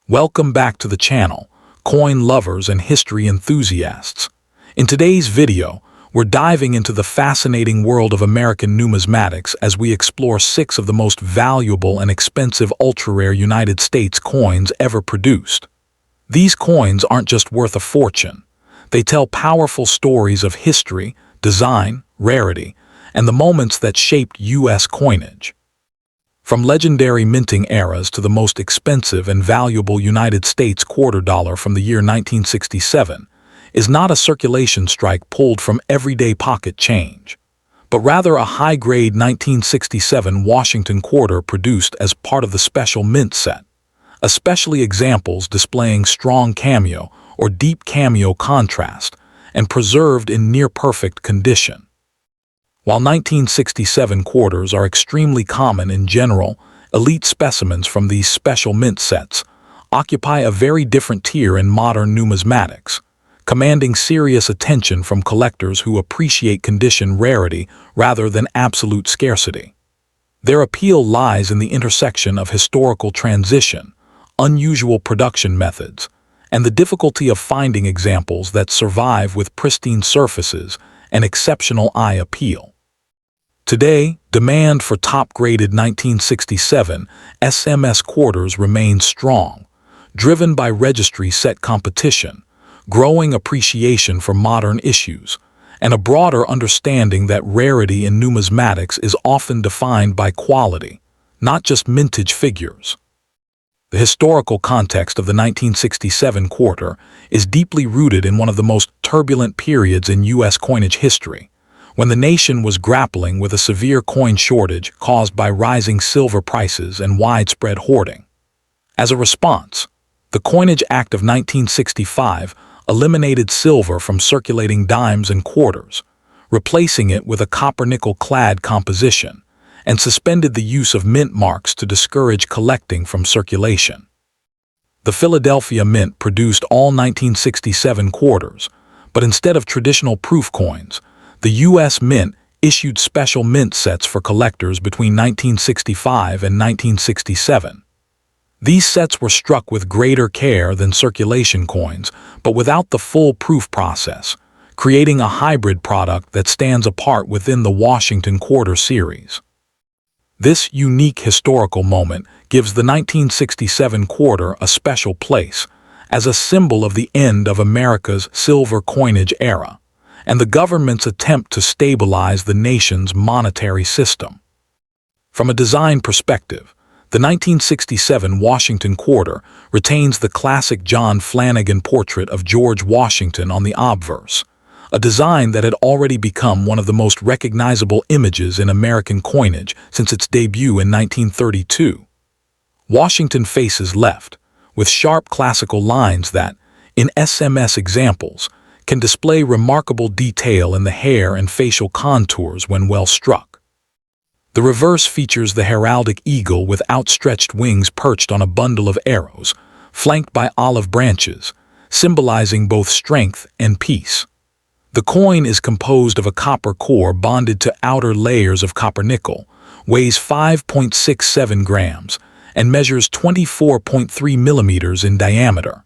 Welcome back to the channel, coin lovers and history enthusiasts. In today's video, we're diving into the fascinating world of American numismatics as we explore 6 of the most valuable and expensive ultra-rare United States coins ever produced. These coins aren't just worth a fortune. They tell powerful stories of history, design, rarity, and the moments that shaped U.S. coinage. From legendary minting eras to the most expensive and valuable United States quarter dollar from the year 1967 is not a circulation strike pulled from everyday pocket change, but rather a high-grade 1967 Washington quarter produced as part of the special mint set, especially examples displaying strong cameo or deep cameo contrast and preserved in near-perfect condition. While 1967 quarters are extremely common in general, elite specimens from these special mint sets occupy a very different tier in modern numismatics, commanding serious attention from collectors who appreciate condition rarity rather than absolute scarcity. Their appeal lies in the intersection of historical transition, unusual production methods, and the difficulty of finding examples that survive with pristine surfaces and exceptional eye appeal. Today, demand for top-graded 1967 SMS quarters remains strong, driven by registry-set competition, growing appreciation for modern issues, and a broader understanding that rarity in numismatics is often defined by quality, not just mintage figures. The historical context of the 1967 quarter is deeply rooted in one of the most turbulent periods in U.S. coinage history, when the nation was grappling with a severe coin shortage caused by rising silver prices and widespread hoarding. As a response, the Coinage Act of 1965 eliminated silver from circulating dimes and quarters, replacing it with a copper-nickel-clad composition, and suspended the use of mint marks to discourage collecting from circulation. The Philadelphia Mint produced all 1967 quarters, but instead of traditional proof coins, the U.S. Mint issued special mint sets for collectors between 1965 and 1967. These sets were struck with greater care than circulation coins, but without the full proof process, creating a hybrid product that stands apart within the Washington Quarter series. This unique historical moment gives the 1967 quarter a special place as a symbol of the end of America's silver coinage era and the government's attempt to stabilize the nation's monetary system. From a design perspective, the 1967 Washington quarter retains the classic John Flanagan portrait of George Washington on the obverse, a design that had already become one of the most recognizable images in American coinage since its debut in 1932. Washington faces left, with sharp classical lines that, in SMS examples, can display remarkable detail in the hair and facial contours when well struck. The reverse features the heraldic eagle with outstretched wings perched on a bundle of arrows, flanked by olive branches, symbolizing both strength and peace. The coin is composed of a copper core bonded to outer layers of copper-nickel, weighs 5.67 grams, and measures 24.3 millimeters in diameter.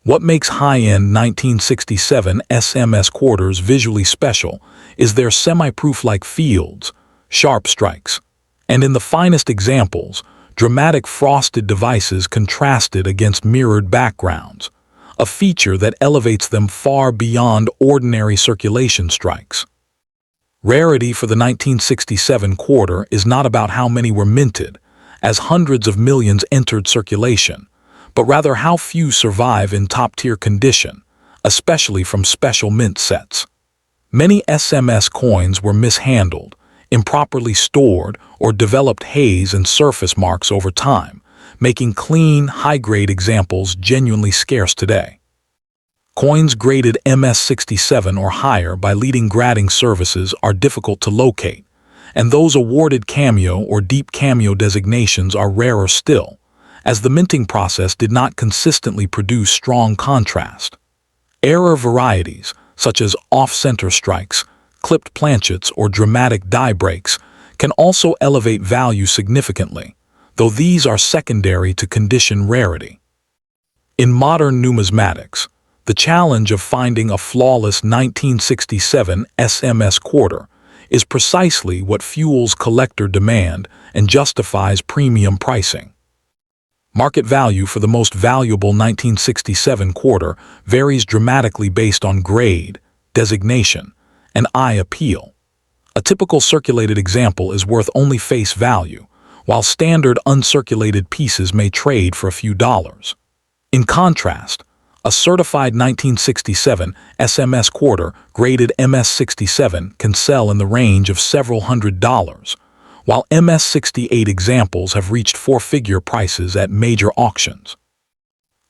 What makes high-end 1967 SMS quarters visually special is their semi-proof-like fields, sharp strikes, and in the finest examples, dramatic frosted devices contrasted against mirrored backgrounds, a feature that elevates them far beyond ordinary circulation strikes. Rarity for the 1967 quarter is not about how many were minted, as hundreds of millions entered circulation, but rather how few survive in top-tier condition, especially from special mint sets. Many SMS coins were mishandled, improperly stored, or developed haze and surface marks over time, making clean, high-grade examples genuinely scarce today. Coins graded MS67 or higher by leading grading services are difficult to locate, and those awarded cameo or deep cameo designations are rarer still, as the minting process did not consistently produce strong contrast. Rarer varieties, such as off-center strikes, clipped planchets, or dramatic die breaks, can also elevate value significantly, though these are secondary to condition rarity. In modern numismatics, the challenge of finding a flawless 1967 SMS quarter is precisely what fuels collector demand and justifies premium pricing. Market value for the most valuable 1967 quarter varies dramatically based on grade, designation, and eye appeal. A typical circulated example is worth only face value, while standard uncirculated pieces may trade for a few dollars. In contrast, a certified 1967 SMS quarter graded MS67 can sell in the range of several $100s, while MS68 examples have reached four-figure prices at major auctions.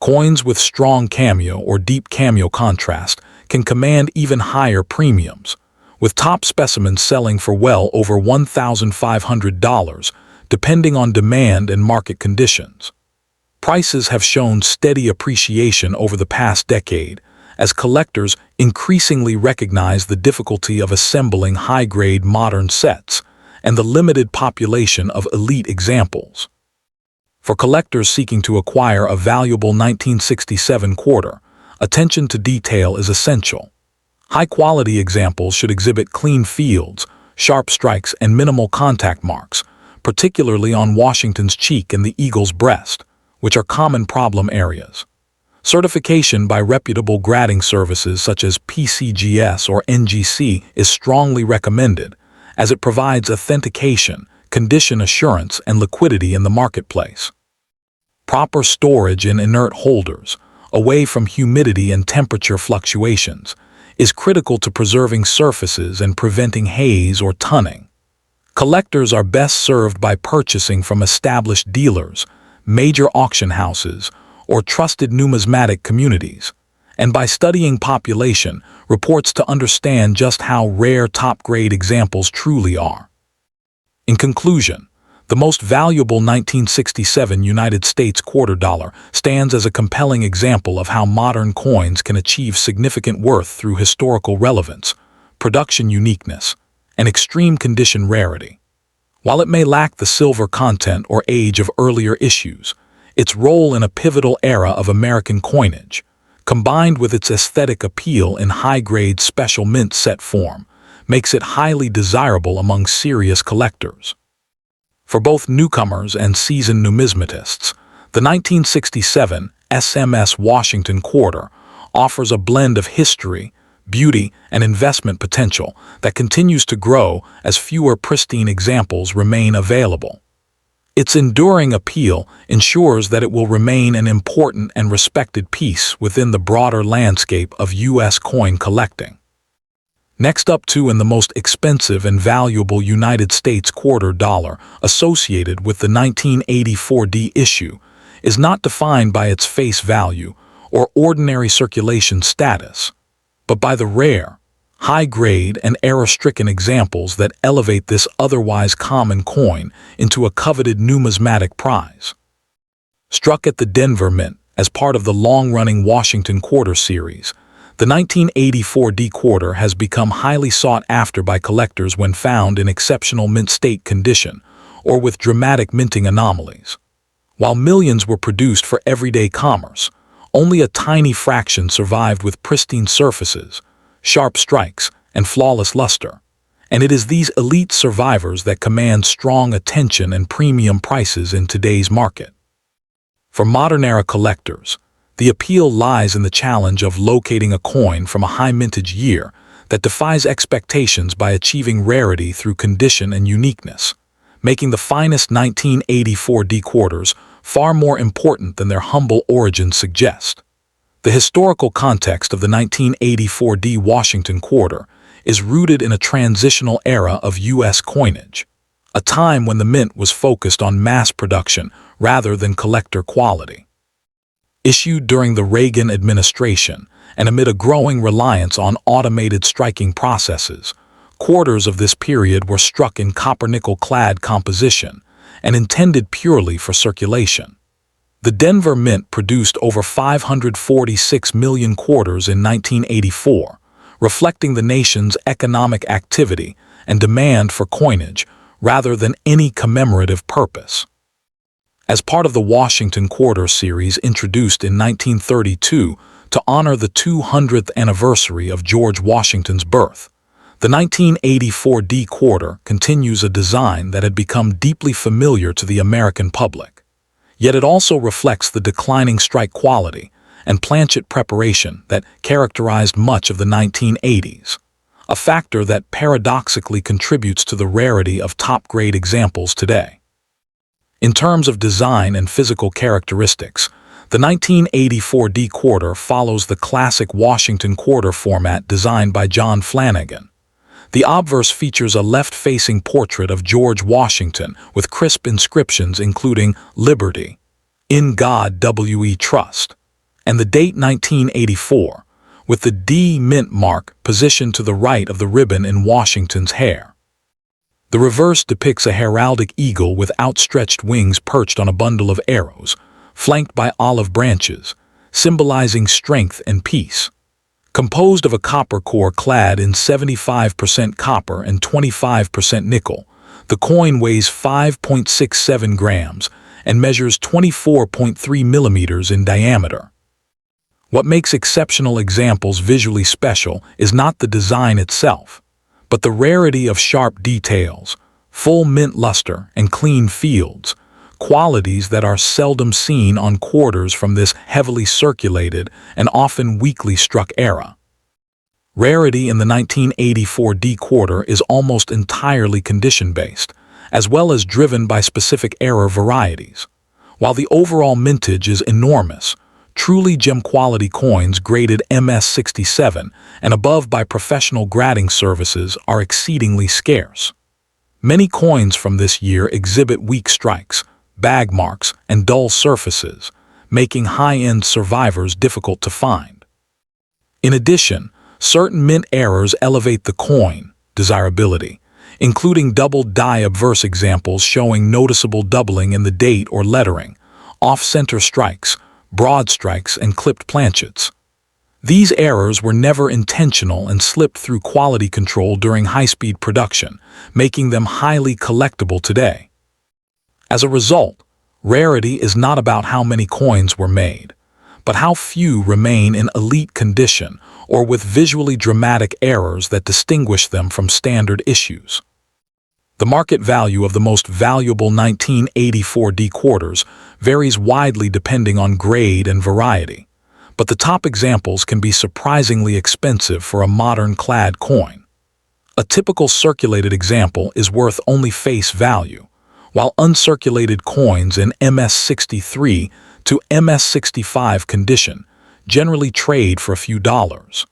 Coins with strong cameo or deep cameo contrast can command even higher premiums, with top specimens selling for well over $1,500, depending on demand and market conditions. Prices have shown steady appreciation over the past decade as collectors increasingly recognize the difficulty of assembling high-grade modern sets and the limited population of elite examples. For collectors seeking to acquire a valuable 1967 quarter, attention to detail is essential. High-quality examples should exhibit clean fields, sharp strikes, and minimal contact marks, particularly on Washington's cheek and the eagle's breast, which are common problem areas. Certification by reputable grading services such as PCGS or NGC is strongly recommended, as it provides authentication, condition assurance, and liquidity in the marketplace. Proper storage in inert holders, away from humidity and temperature fluctuations, is critical to preserving surfaces and preventing haze or tunning. Collectors are best served by purchasing from established dealers, major auction houses, or trusted numismatic communities, and by studying population reports to understand just how rare top-grade examples truly are. In conclusion, the most valuable 1967 United States quarter dollar stands as a compelling example of how modern coins can achieve significant worth through historical relevance, production uniqueness, and extreme condition rarity. While it may lack the silver content or age of earlier issues, its role in a pivotal era of American coinage, combined with its aesthetic appeal in high-grade special mint set form, makes it highly desirable among serious collectors. For both newcomers and seasoned numismatists, the 1967 SMS Washington quarter offers a blend of history, beauty, and investment potential that continues to grow as fewer pristine examples remain available. Its enduring appeal ensures that it will remain an important and respected piece within the broader landscape of U.S. coin collecting. Next up in the most expensive and valuable United States quarter dollar associated with the 1984D issue is not defined by its face value or ordinary circulation status, but by the rare, high-grade, and error-stricken examples that elevate this otherwise common coin into a coveted numismatic prize. Struck at the Denver Mint as part of the long-running Washington Quarter series, the 1984D quarter has become highly sought after by collectors when found in exceptional mint state condition or with dramatic minting anomalies. While millions were produced for everyday commerce, only a tiny fraction survived with pristine surfaces, sharp strikes, and flawless luster, and it is these elite survivors that command strong attention and premium prices in today's market. For modern-era collectors, the appeal lies in the challenge of locating a coin from a high mintage year that defies expectations by achieving rarity through condition and uniqueness, making the finest 1984D quarters far more important than their humble origins suggest. The historical context of the 1984D Washington quarter is rooted in a transitional era of U.S. coinage, a time when the mint was focused on mass production rather than collector quality. Issued during the Reagan administration and amid a growing reliance on automated striking processes, quarters of this period were struck in copper-nickel-clad composition and intended purely for circulation. The Denver Mint produced over 546 million quarters in 1984, reflecting the nation's economic activity and demand for coinage rather than any commemorative purpose. as part of the Washington Quarter series introduced in 1932 to honor the 200th anniversary of George Washington's birth. The 1984 D quarter continues a design that had become deeply familiar to the American public. Yet it also reflects the declining strike quality and planchet preparation that characterized much of the 1980s, a factor that paradoxically contributes to the rarity of top-grade examples today. In terms of design and physical characteristics, the 1984 D quarter follows the classic Washington quarter format designed by John Flanagan. The obverse features a left-facing portrait of George Washington with crisp inscriptions including "Liberty," "In God We Trust," and the date 1984, with the D mint mark positioned to the right of the ribbon in Washington's hair. The reverse depicts a heraldic eagle with outstretched wings perched on a bundle of arrows, flanked by olive branches, symbolizing strength and peace. Composed of a copper core clad in 75% copper and 25% nickel, the coin weighs 5.67 grams and measures 24.3 millimeters in diameter. What makes exceptional examples visually special is not the design itself, but the rarity of sharp details, full mint luster, and clean fields, qualities that are seldom seen on quarters from this heavily circulated and often weakly struck era. Rarity in the 1984 D quarter is almost entirely condition-based, as well as driven by specific era varieties. While the overall mintage is enormous, truly gem-quality coins graded MS-67 and above by professional grading services are exceedingly scarce. Many coins from this year exhibit weak strikes, bag marks, and dull surfaces, making high-end survivors difficult to find. In addition, certain mint errors elevate the coin desirability, including doubled die obverse examples showing noticeable doubling in the date or lettering, off-center strikes, broad strikes, and clipped planchets. These errors were never intentional and slipped through quality control during high-speed production, making them highly collectible today. As a result, rarity is not about how many coins were made, but how few remain in elite condition or with visually dramatic errors that distinguish them from standard issues. The market value of the most valuable 1984 D quarters varies widely depending on grade and variety, but the top examples can be surprisingly expensive for a modern clad coin. A typical circulated example is worth only face value, while uncirculated coins in MS-63 to MS-65 condition generally trade for a few dollars.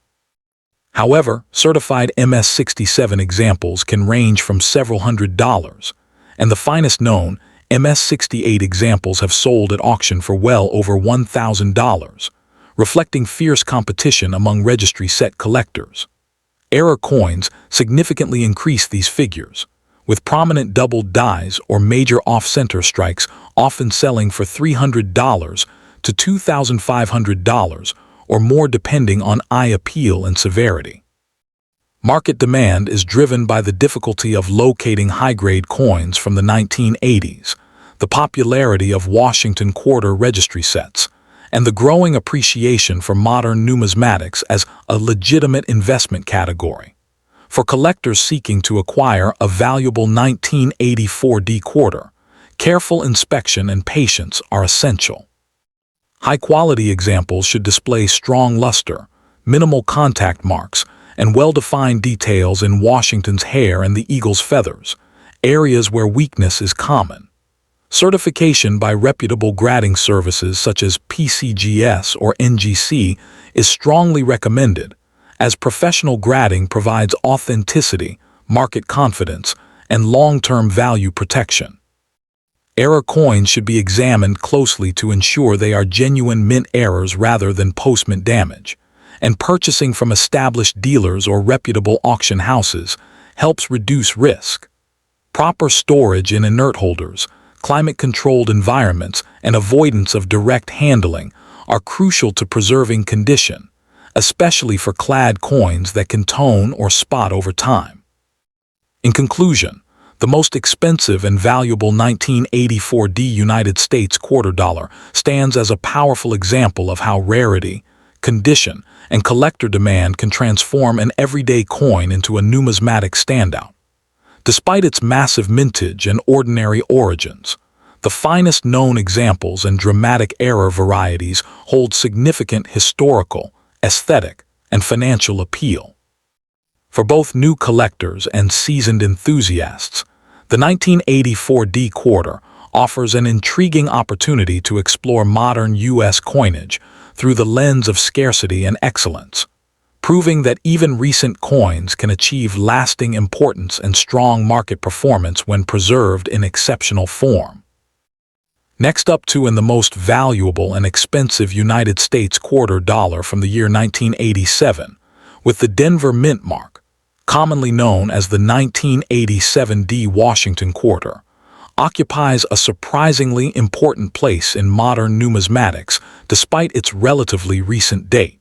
However, certified MS-67 examples can range from several $100s, and the finest known MS-68 examples have sold at auction for well over $1,000, reflecting fierce competition among registry set collectors. Error coins significantly increase these figures, with prominent doubled dies or major off-center strikes often selling for $300 to $2,500 or more depending on eye appeal and severity. Market demand is driven by the difficulty of locating high-grade coins from the 1980s, the popularity of Washington quarter registry sets, and the growing appreciation for modern numismatics as a legitimate investment category. For collectors seeking to acquire a valuable 1984 D quarter, careful inspection and patience are essential. High-quality examples should display strong luster, minimal contact marks, and well-defined details in Washington's hair and the eagle's feathers, areas where weakness is common. Certification by reputable grading services such as PCGS or NGC is strongly recommended, as professional grading provides authenticity, market confidence, and long-term value protection. Error coins should be examined closely to ensure they are genuine mint errors rather than post-mint damage, and purchasing from established dealers or reputable auction houses helps reduce risk. Proper storage in inert holders, climate-controlled environments, and avoidance of direct handling are crucial to preserving condition, especially for clad coins that can tone or spot over time. In conclusion, The most expensive and valuable 1984 United States quarter dollar stands as a powerful example of how rarity, condition, and collector demand can transform an everyday coin into a numismatic standout. Despite its massive mintage and ordinary origins, the finest known examples and dramatic era varieties hold significant historical, aesthetic, and financial appeal. For both new collectors and seasoned enthusiasts, the 1984 quarter offers an intriguing opportunity to explore modern U.S. coinage through the lens of scarcity and excellence, proving that even recent coins can achieve lasting importance and strong market performance when preserved in exceptional form. Next up to the most valuable and expensive United States quarter dollar from the year 1987, with the Denver Mint mark, commonly known as the 1987 Washington quarter, occupies a surprisingly important place in modern numismatics despite its relatively recent date.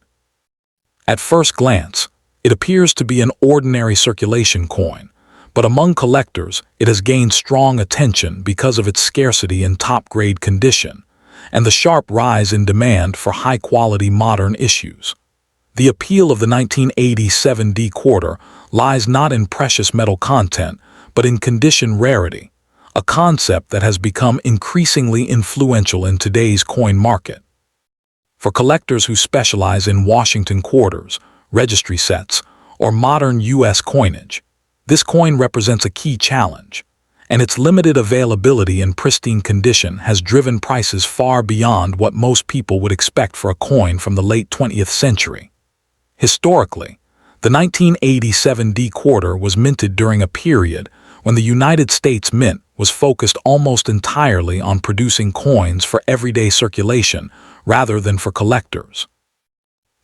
At first glance, it appears to be an ordinary circulation coin, but among collectors it has gained strong attention because of its scarcity in top-grade condition and the sharp rise in demand for high-quality modern issues. The appeal of the 1987 quarter lies not in precious metal content, but in condition rarity, a concept that has become increasingly influential in today's coin market. For collectors who specialize in Washington quarters, registry sets, or modern U.S. coinage, this coin represents a key challenge, and its limited availability in pristine condition has driven prices far beyond what most people would expect for a coin from the late 20th century. Historically, the 1987 quarter was minted during a period when the United States Mint was focused almost entirely on producing coins for everyday circulation rather than for collectors.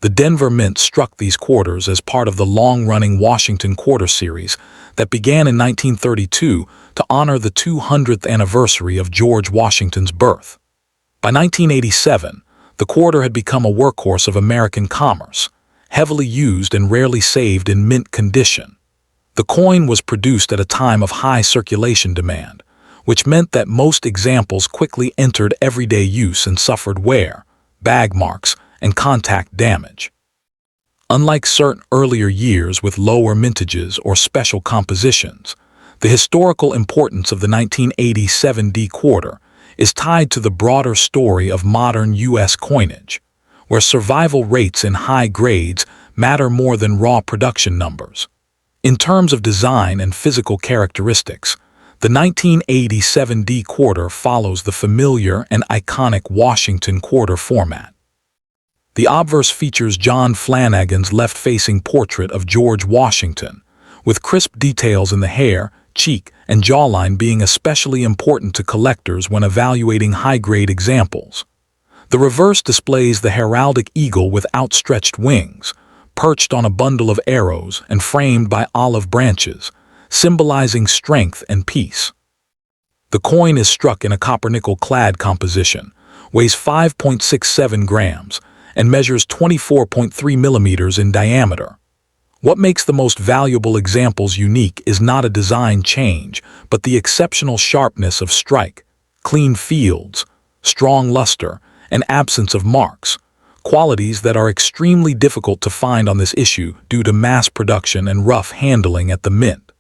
The Denver Mint struck these quarters as part of the long-running Washington Quarter series that began in 1932 to honor the 200th anniversary of George Washington's birth. By 1987, the quarter had become a workhorse of American commerce, heavily used and rarely saved in mint condition. The coin was produced at a time of high circulation demand, which meant that most examples quickly entered everyday use and suffered wear, bag marks, and contact damage. Unlike certain earlier years with lower mintages or special compositions, the historical importance of the 1987 quarter is tied to the broader story of modern U.S. coinage, where survival rates in high grades matter more than raw production numbers. In terms of design and physical characteristics, the 1987 quarter follows the familiar and iconic Washington quarter format. The obverse features John Flanagan's left-facing portrait of George Washington, with crisp details in the hair, cheek, and jawline being especially important to collectors when evaluating high-grade examples. The reverse displays the heraldic eagle with outstretched wings, perched on a bundle of arrows and framed by olive branches, symbolizing strength and peace. The coin is struck in a copper-nickel clad composition, weighs 5.67 grams, and measures 24.3 millimeters in diameter. What makes the most valuable examples unique is not a design change, but the exceptional sharpness of strike, clean fields, strong luster, and absence of marks, qualities that are extremely difficult to find on this issue due to mass production and rough handling at the mint.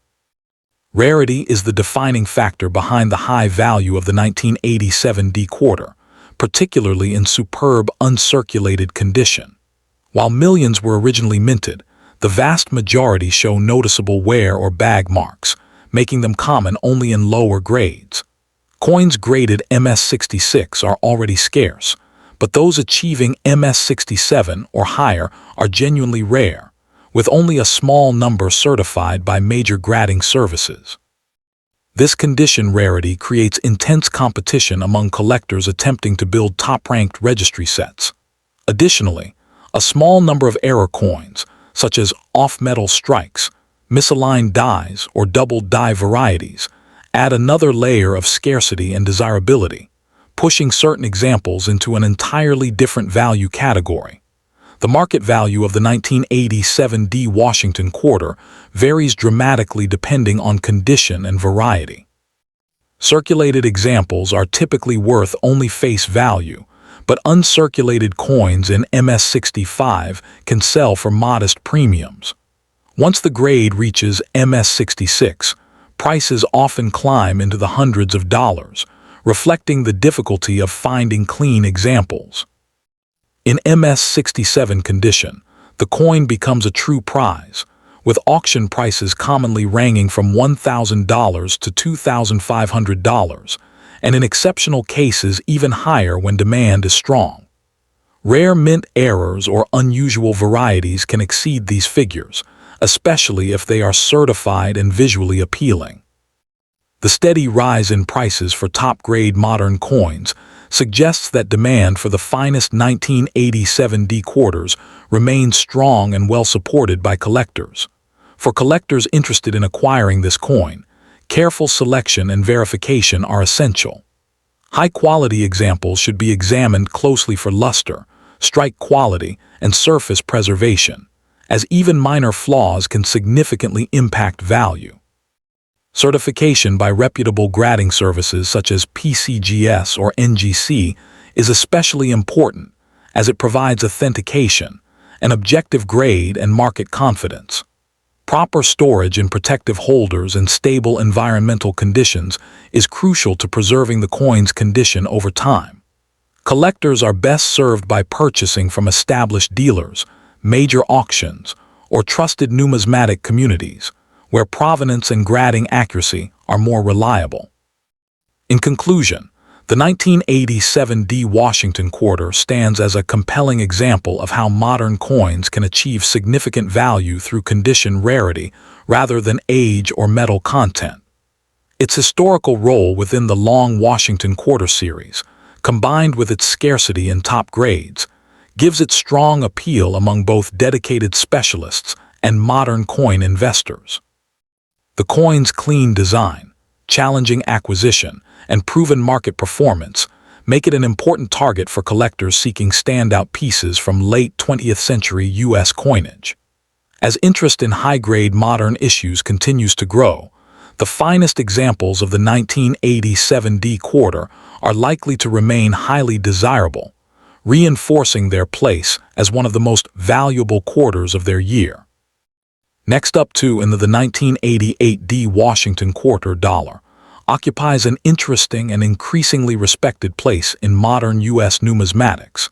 Rarity is the defining factor behind the high value of the 1987 quarter, particularly in superb uncirculated condition. While millions were originally minted, the vast majority show noticeable wear or bag marks, making them common only in lower grades. Coins graded MS-66 are already scarce, but those achieving MS-67 or higher are genuinely rare, with only a small number certified by major grading services. This condition rarity creates intense competition among collectors attempting to build top-ranked registry sets. Additionally, a small number of error coins, such as off-metal strikes, misaligned dies, or doubled die varieties, add another layer of scarcity and desirability, pushing certain examples into an entirely different value category. The market value of the 1987 D Washington quarter varies dramatically depending on condition and variety. Circulated examples are typically worth only face value, but uncirculated coins in MS65 can sell for modest premiums. Once the grade reaches MS66, prices often climb into the hundreds of dollars, reflecting the difficulty of finding clean examples. In MS67 condition, the coin becomes a true prize, with auction prices commonly ranging from $1,000 to $2,500, and in exceptional cases even higher when demand is strong. Rare mint errors or unusual varieties can exceed these figures, especially if they are certified and visually appealing. The steady rise in prices for top-grade modern coins suggests that demand for the finest 1987 D quarters remains strong and well supported by collectors. For collectors interested in acquiring this coin, careful selection and verification are essential. High-quality examples should be examined closely for luster, strike quality, and surface preservation, as even minor flaws can significantly impact value. Certification by reputable grading services such as PCGS or NGC is especially important, as it provides authentication, an objective grade, and market confidence. Proper storage in protective holders and stable environmental conditions is crucial to preserving the coin's condition over time. Collectors are best served by purchasing from established dealers, major auctions, or trusted numismatic communities, where provenance and grading accuracy are more reliable. In conclusion, the 1987 D Washington quarter stands as a compelling example of how modern coins can achieve significant value through condition rarity rather than age or metal content. Its historical role within the long Washington quarter series, combined with its scarcity in top grades, gives it strong appeal among both dedicated specialists and modern coin investors. The coin's clean design, challenging acquisition, and proven market performance make it an important target for collectors seeking standout pieces from late 20th century U.S. coinage. As interest in high-grade modern issues continues to grow, the finest examples of the 1987 D quarter are likely to remain highly desirable, reinforcing their place as one of the most valuable quarters of their year. Next up too, in the 1988 D Washington quarter dollar occupies an interesting and increasingly respected place in modern U.S. numismatics,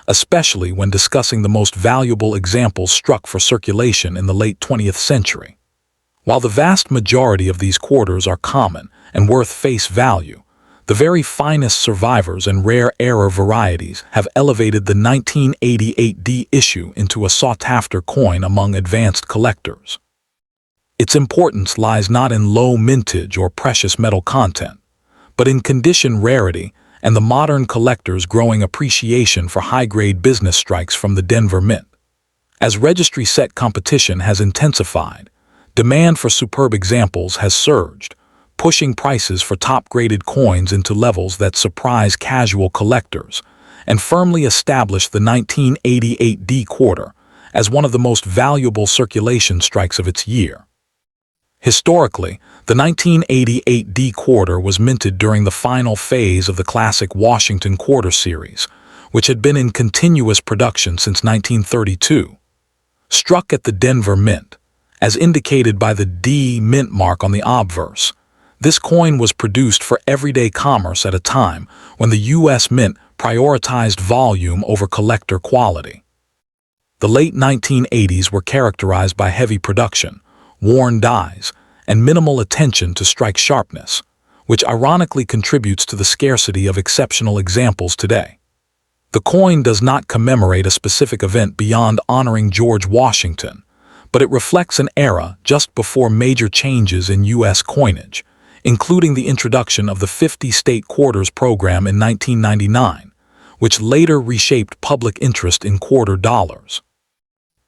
especially when discussing the most valuable examples struck for circulation in the late 20th century. While the vast majority of these quarters are common and worth face value, the very finest survivors and rare error varieties have elevated the 1988 D issue into a sought-after coin among advanced collectors. Its importance lies not in low mintage or precious metal content, but in condition rarity and the modern collector's growing appreciation for high-grade business strikes from the Denver Mint. As registry set competition has intensified, demand for superb examples has surged, pushing prices for top-graded coins into levels that surprise casual collectors and firmly establish the 1988 D quarter as one of the most valuable circulation strikes of its year. Historically, the 1988 D quarter was minted during the final phase of the classic Washington quarter series, which had been in continuous production since 1932. Struck at the Denver Mint, as indicated by the D mint mark on the obverse, this coin was produced for everyday commerce at a time when the U.S. Mint prioritized volume over collector quality. The late 1980s were characterized by heavy production, worn dies, and minimal attention to strike sharpness, which ironically contributes to the scarcity of exceptional examples today. The coin does not commemorate a specific event beyond honoring George Washington, but it reflects an era just before major changes in U.S. coinage, including the introduction of the 50-state quarters program in 1999, which later reshaped public interest in quarter dollars.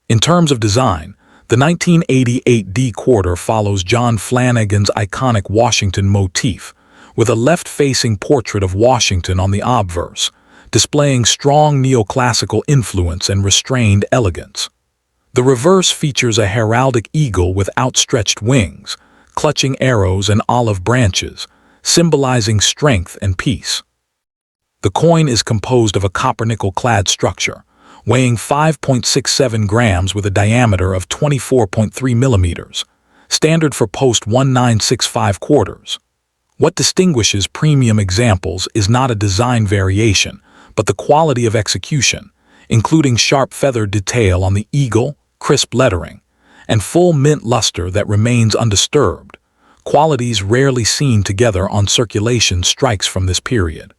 In terms of design, the 1988 D quarter follows John Flanagan's iconic Washington motif, with a left-facing portrait of Washington on the obverse, displaying strong neoclassical influence and restrained elegance. The reverse features a heraldic eagle with outstretched wings, clutching arrows and olive branches, symbolizing strength and peace. The coin is composed of a copper-nickel-clad structure, weighing 5.67 grams with a diameter of 24.3 millimeters, standard for post-1965 quarters. What distinguishes premium examples is not a design variation, but the quality of execution, including sharp feathered detail on the eagle, crisp lettering, and full mint luster that remains undisturbed, qualities rarely seen together on circulation strikes from this period.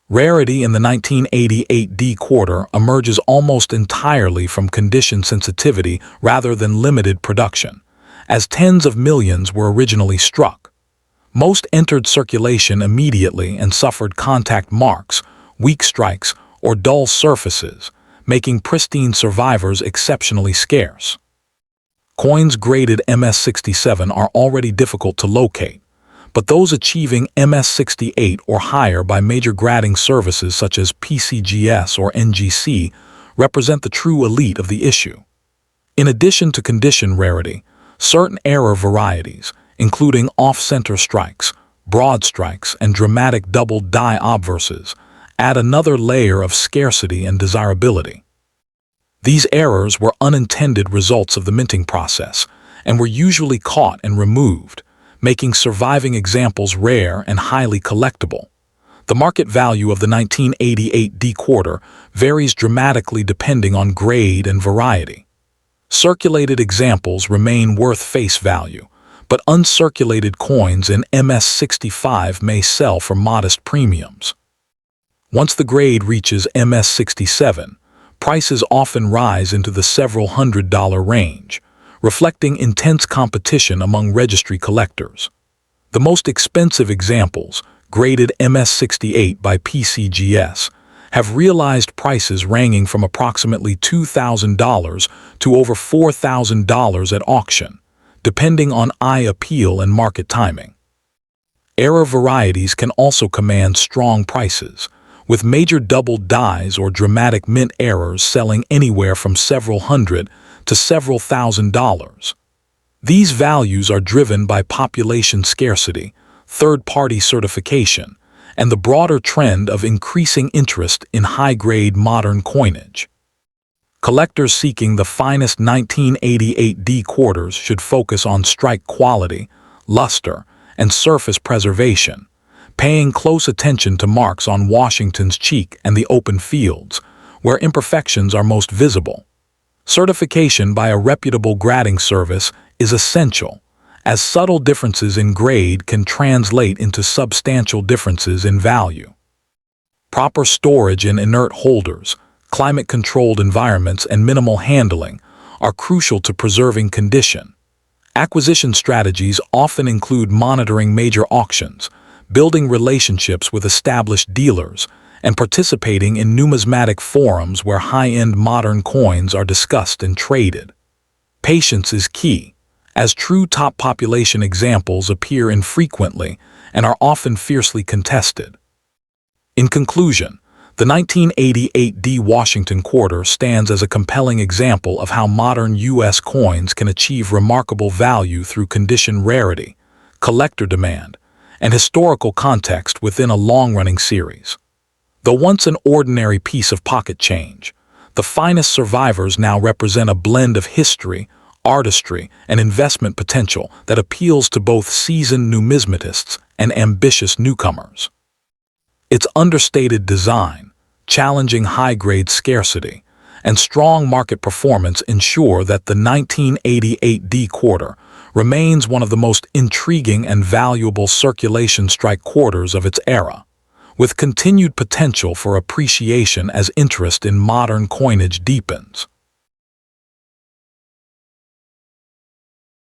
Rarity in the 1988 D quarter emerges almost entirely from condition sensitivity rather than limited production, as tens of millions were originally struck. Most entered circulation immediately and suffered contact marks, weak strikes, or dull surfaces, making pristine survivors exceptionally scarce. Coins graded MS-67 are already difficult to locate, but those achieving MS-68 or higher by major grading services such as PCGS or NGC represent the true elite of the issue. In addition to condition rarity, certain error varieties, including off-center strikes, broad strikes, and dramatic double die obverses, add another layer of scarcity and desirability. These errors were unintended results of the minting process and were usually caught and removed, making surviving examples rare and highly collectible. The market value of the 1988 D quarter varies dramatically depending on grade and variety. Circulated examples remain worth face value, but uncirculated coins in MS-65 may sell for modest premiums. Once the grade reaches MS-67, prices often rise into the several $100 range, reflecting intense competition among registry collectors. The most expensive examples, graded MS-68 by PCGS, have realized prices ranging from approximately $2,000 to over $4,000 at auction, depending on eye appeal and market timing. Error varieties can also command strong prices, with major double dies or dramatic mint errors selling anywhere from several hundred to several $1,000s. These values are driven by population scarcity, third-party certification, and the broader trend of increasing interest in high-grade modern coinage. Collectors seeking the finest 1988 D quarters should focus on strike quality, luster, and surface preservation, paying close attention to marks on Washington's cheek and the open fields, where imperfections are most visible. Certification by a reputable grading service is essential, as subtle differences in grade can translate into substantial differences in value. Proper storage in inert holders, climate-controlled environments, and minimal handling are crucial to preserving condition. Acquisition strategies often include monitoring major auctions, building relationships with established dealers, and participating in numismatic forums where high-end modern coins are discussed and traded. Patience is key, as true top population examples appear infrequently and are often fiercely contested. In conclusion, the 1988 D Washington quarter stands as a compelling example of how modern U.S. coins can achieve remarkable value through condition rarity, collector demand, and historical context within a long-running series. Though once an ordinary piece of pocket change, the finest survivors now represent a blend of history, artistry, and investment potential that appeals to both seasoned numismatists and ambitious newcomers. Its understated design, challenging high-grade scarcity, and strong market performance ensure that the 1988 D quarter remains one of the most intriguing and valuable circulation strike quarters of its era, with continued potential for appreciation as interest in modern coinage deepens.